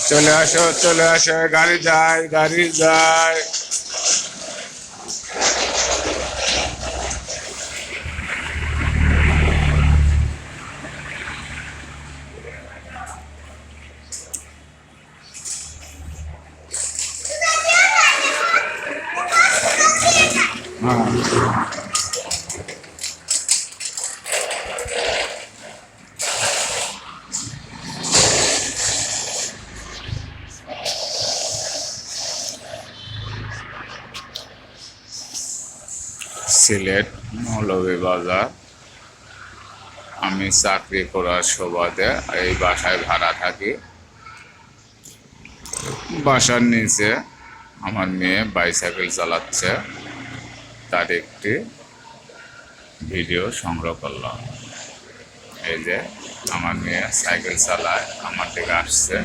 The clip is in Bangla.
চলে আসো, গাড়ি যায়, গাড়ি যায়। হ্যাঁ, সিলেট মৌলভীবাজার। আমি চাকরি করার সুবাদে এই বাসায় ভাড়া থাকি। বাসার নিচে আমার মেয়ে বাইসাইকেল চালাচ্ছে, তার একটি ভিডিও সংগ্রহ করলাম। এই যে আমার মেয়ে সাইকেল চালায়, আমার দিকে আসছে।